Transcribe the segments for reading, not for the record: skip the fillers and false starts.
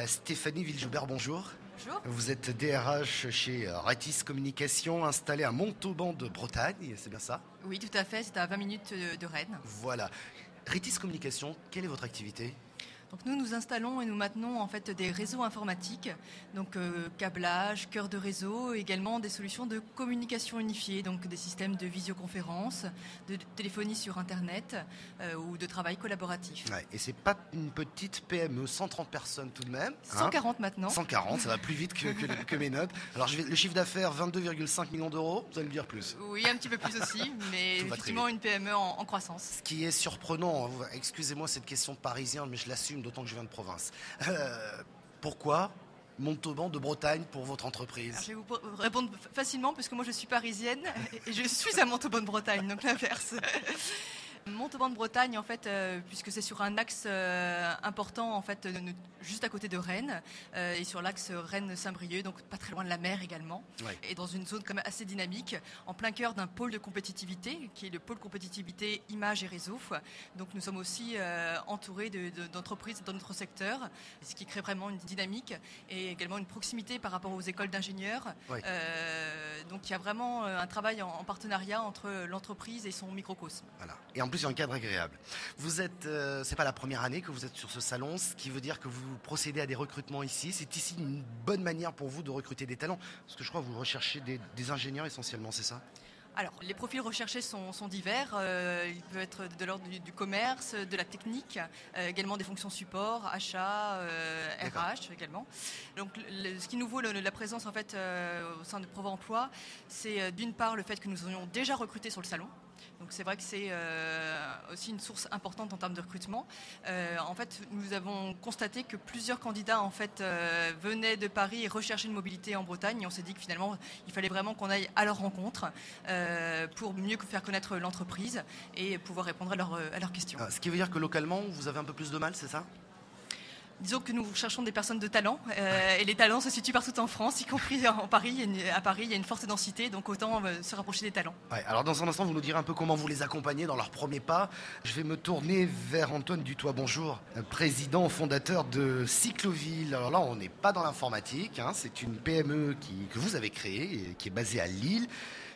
Stéphanie Villejoubert, bonjour. Bonjour. Vous êtes DRH chez Retis Communication, installé à Montauban de Bretagne, c'est bien ça? Oui, tout à fait, c'est à 20 minutes de Rennes. Voilà. Retis Communication, quelle est votre activité? Donc nous installons et nous maintenons en fait des réseaux informatiques, donc câblage, cœur de réseau, également des solutions de communication unifiée, donc des systèmes de visioconférence, de téléphonie sur Internet ou de travail collaboratif. Ouais, et c'est pas une petite PME, 130 personnes tout de même. 140 maintenant. 140, ça va plus vite que mes notes. Alors le chiffre d'affaires, 22,5 millions d'euros, vous allez me dire plus. Oui, un petit peu plus aussi, mais Tout va effectivement une PME en croissance. Ce qui est surprenant, excusez-moi cette question de parisien, mais je l'assume d'autant que je viens de province. Pourquoi Montauban de Bretagne pour votre entreprise? Alors, je vais vous répondre facilement parce que moi je suis parisienne et je suis à Montauban de Bretagne, donc l'inverse. Montauban de Bretagne, en fait, puisque c'est sur un axe important, en fait, juste à côté de Rennes, et sur l'axe Rennes-Saint-Brieuc, donc pas très loin de la mer également, Ouais. et dans une zone quand même assez dynamique, en plein cœur d'un pôle de compétitivité, qui est le pôle compétitivité images et réseaux. Donc nous sommes aussi entourés d'entreprises dans notre secteur, ce qui crée vraiment une dynamique et également une proximité par rapport aux écoles d'ingénieurs. Ouais. Donc il y a vraiment un travail en partenariat entre l'entreprise et son microcosme. Voilà. Et en plus, il y a un cadre agréable. Vous êtes, c'est pas la première année que vous êtes sur ce salon, ce qui veut dire que vous procédez à des recrutements ici. C'est ici une bonne manière pour vous de recruter des talents, parce que je crois que vous recherchez des ingénieurs essentiellement, c'est ça? Alors, les profils recherchés sont divers. Ils peuvent être de l'ordre du commerce, de la technique, également des fonctions support, achat, RH également. Donc, ce qui nous vaut la présence en fait au sein de Provo Emploi, c'est d'une part le fait que nous ayons déjà recruté sur le salon. Donc c'est vrai que c'est aussi une source importante en termes de recrutement. En fait, nous avons constaté que plusieurs candidats en fait venaient de Paris et recherchaient une mobilité en Bretagne. Et on s'est dit que finalement, il fallait vraiment qu'on aille à leur rencontre pour mieux faire connaître l'entreprise et pouvoir répondre à leurs questions. Ce qui veut dire que localement, vous avez un peu plus de mal, c'est ça? Disons que nous cherchons des personnes de talent et les talents se situent partout en France, y compris en Paris. À Paris, il y a une forte densité, donc autant se rapprocher des talents. Ouais, alors dans un instant, vous nous direz un peu comment vous les accompagnez dans leurs premiers pas. Je vais me tourner vers Antoine Dutoit, bonjour, président fondateur de Cycloville. Alors là, on n'est pas dans l'informatique, hein, c'est une PME que vous avez créée, et qui est basée à Lille,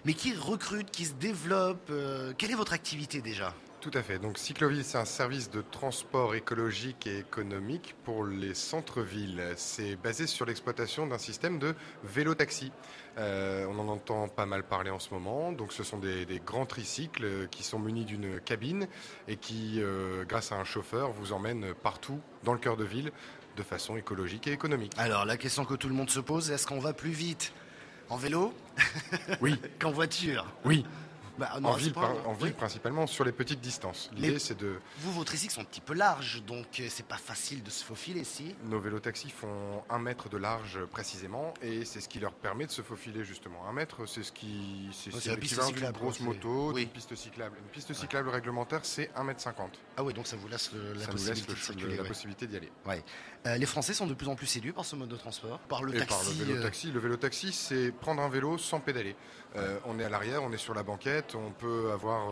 mais qui recrute, qui se développe. Quelle est votre activité déjà? Tout à fait. Donc Cycloville, c'est un service de transport écologique et économique pour les centres-villes. C'est basé sur l'exploitation d'un système de vélo-taxi. On en entend pas mal parler en ce moment. Donc ce sont des grands tricycles qui sont munis d'une cabine et qui, grâce à un chauffeur, vous emmènent partout dans le cœur de ville de façon écologique et économique. Alors la question que tout le monde se pose, est-ce qu'on va plus vite en vélo Oui. qu'en voiture? Oui. Non, En ville oui. principalement, sur les petites distances. L'idée, c'est de... Vous, vos tricycles sont un petit peu larges, donc c'est pas facile de se faufiler ici. Nos vélotaxis font 1 mètre de large précisément, et c'est ce qui leur permet de se faufiler justement. 1 mètre, c'est la piste l'équivalent d'une cyclable, grosse c'est- moto, oui. d'une piste cyclable. Une piste cyclable réglementaire, c'est 1,50 m. Ah oui, donc ça vous laisse la Ça nous laisse possibilité de circuler. la Ouais. possibilité d'y aller. Ouais. Les Français sont de plus en plus séduits par ce mode de transport, par le Et taxi. par le vélotaxi. Le vélotaxi, c'est prendre un vélo sans pédaler. On est à l'arrière, on est sur la banquette, on peut avoir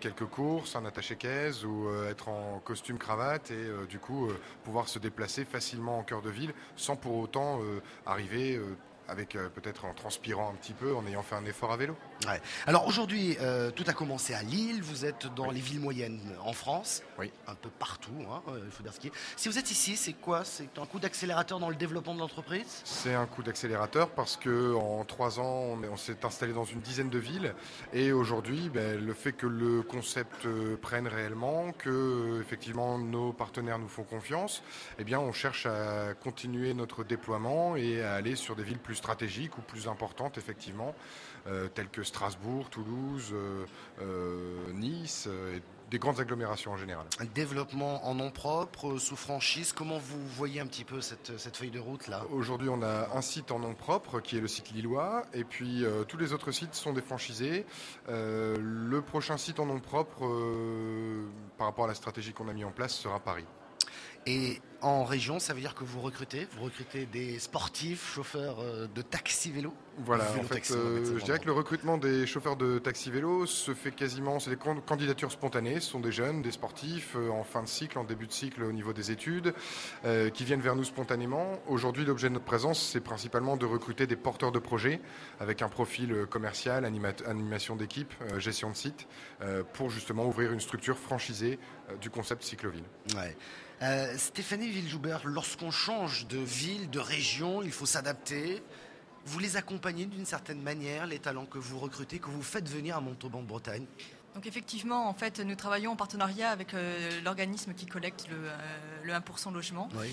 quelques courses, un attaché-caisse ou être en costume cravate et du coup pouvoir se déplacer facilement en cœur de ville sans pour autant arriver avec peut-être en transpirant un petit peu, en ayant fait un effort à vélo. Ouais. Alors aujourd'hui, tout a commencé à Lille, vous êtes dans les villes moyennes en France, Oui. un peu partout, hein, il faut dire ce qui est. Si vous êtes ici, c'est quoi? C'est un coup d'accélérateur dans le développement de l'entreprise? C'est un coup d'accélérateur parce que en 3 ans, on s'est installé dans une dizaine de villes et aujourd'hui, le fait que le concept prenne réellement, que effectivement nos partenaires nous font confiance, eh bien on cherche à continuer notre déploiement et à aller sur des villes plus stratégiques ou plus importantes effectivement, telles que Strasbourg, Toulouse, Nice, et des grandes agglomérations en général. Un développement en nom propre, sous franchise, comment vous voyez un petit peu cette feuille de route là? Aujourd'hui, on a un site en nom propre qui est le site lillois et puis tous les autres sites sont des franchisés. Le prochain site en nom propre par rapport à la stratégie qu'on a mis en place sera Paris. Et En région, ça veut dire que vous recrutez des sportifs, chauffeurs de taxi-vélo? Voilà, en fait, je dirais que le recrutement des chauffeurs de taxi-vélo se fait quasiment, c'est des candidatures spontanées, ce sont des jeunes, des sportifs en fin de cycle, en début de cycle au niveau des études, qui viennent vers nous spontanément. Aujourd'hui, l'objet de notre présence, c'est principalement de recruter des porteurs de projets avec un profil commercial, animation d'équipe, gestion de site, pour justement ouvrir une structure franchisée du concept Cycloville. Ouais. Stéphanie Villejoubert, lorsqu'on change de ville, de région, il faut s'adapter. Vous les accompagnez d'une certaine manière, les talents que vous recrutez, que vous faites venir à Montauban-de-Bretagne? Donc effectivement, en fait, nous travaillons en partenariat avec l'organisme qui collecte le 1% logement, Oui.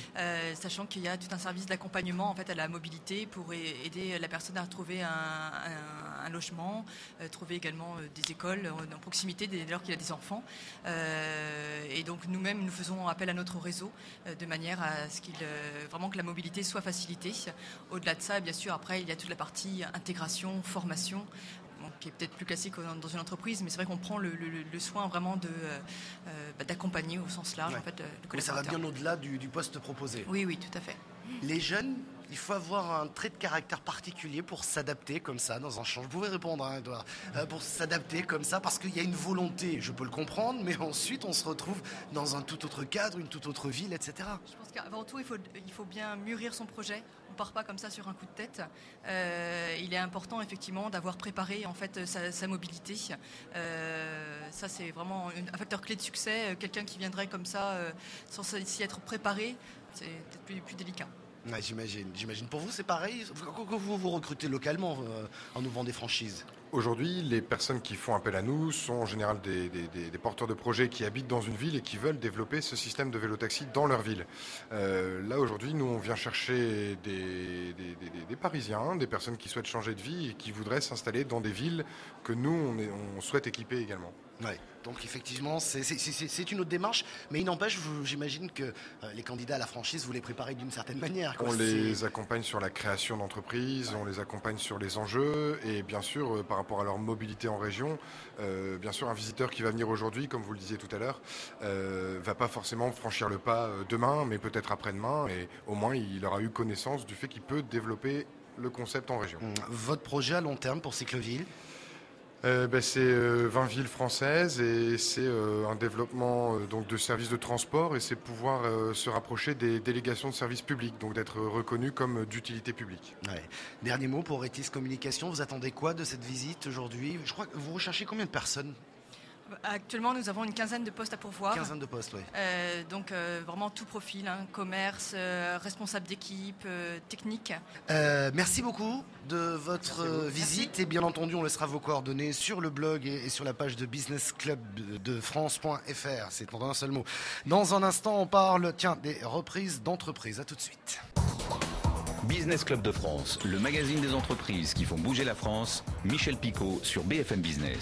Sachant qu'il y a tout un service d'accompagnement en fait, à la mobilité pour aider la personne à trouver un logement, trouver également des écoles en proximité dès lors qu'il a des enfants. Et donc nous-mêmes, nous faisons appel à notre réseau de manière à ce vraiment que la mobilité soit facilitée. Au-delà de ça, bien sûr, après, il y a toute la partie intégration, formation, qui est peut-être plus classique dans une entreprise, mais c'est vrai qu'on prend le soin vraiment d'accompagner au sens large. Ouais. En fait, le Mais ça va collaborateur. bien au-delà du poste proposé. Oui, oui, tout à fait. Les jeunes, il faut avoir un trait de caractère particulier pour s'adapter comme ça dans un champ. Vous pouvez répondre, hein, Edouard. Pour s'adapter comme ça, parce qu'il y a une volonté, je peux le comprendre, mais ensuite on se retrouve dans un tout autre cadre, une toute autre ville, etc. Je pense qu'avant tout, il faut bien mûrir son projet. On ne part pas comme ça sur un coup de tête. Il est important effectivement d'avoir préparé en fait sa mobilité. Ça c'est vraiment un facteur clé de succès. Quelqu'un qui viendrait comme ça sans s'y être préparé, c'est peut-être plus délicat. Ouais, j'imagine. Pour vous, c'est pareil? Quand vous recrutez localement en ouvrant des franchises? Aujourd'hui, les personnes qui font appel à nous sont en général des porteurs de projets qui habitent dans une ville et qui veulent développer ce système de vélo-taxi dans leur ville. Là, aujourd'hui, nous, on vient chercher des Parisiens, des personnes qui souhaitent changer de vie et qui voudraient s'installer dans des villes que nous, on souhaite équiper également. Ouais. Donc effectivement, c'est une autre démarche, mais il n'empêche, j'imagine que les candidats à la franchise, vous les préparez d'une certaine manière. On les accompagne sur la création d'entreprises, on les accompagne sur les enjeux et bien sûr par rapport à leur mobilité en région, bien sûr un visiteur qui va venir aujourd'hui, comme vous le disiez tout à l'heure, va pas forcément franchir le pas demain, mais peut-être après-demain, et au moins il aura eu connaissance du fait qu'il peut développer le concept en région. Votre projet à long terme pour Cycloville? C'est 20 villes françaises et c'est un développement donc de services de transport et c'est pouvoir se rapprocher des délégations de services publics, donc d'être reconnu comme d'utilité publique. Ouais. Dernier mot pour Etis Communication, vous attendez quoi de cette visite aujourd'hui? Je crois que vous recherchez combien de personnes? Actuellement, nous avons une quinzaine de postes à pourvoir. Quinzaine de postes, oui. Donc vraiment tout profil, hein, commerce, responsable d'équipe, technique. Merci beaucoup de votre visite. Merci. Et bien entendu, on laissera vos coordonnées sur le blog et sur la page de Business Club de France.fr. C'est en un seul mot. Dans un instant, on parle des reprises d'entreprise. À tout de suite. Business Club de France, le magazine des entreprises qui font bouger la France. Michel Picot sur BFM Business.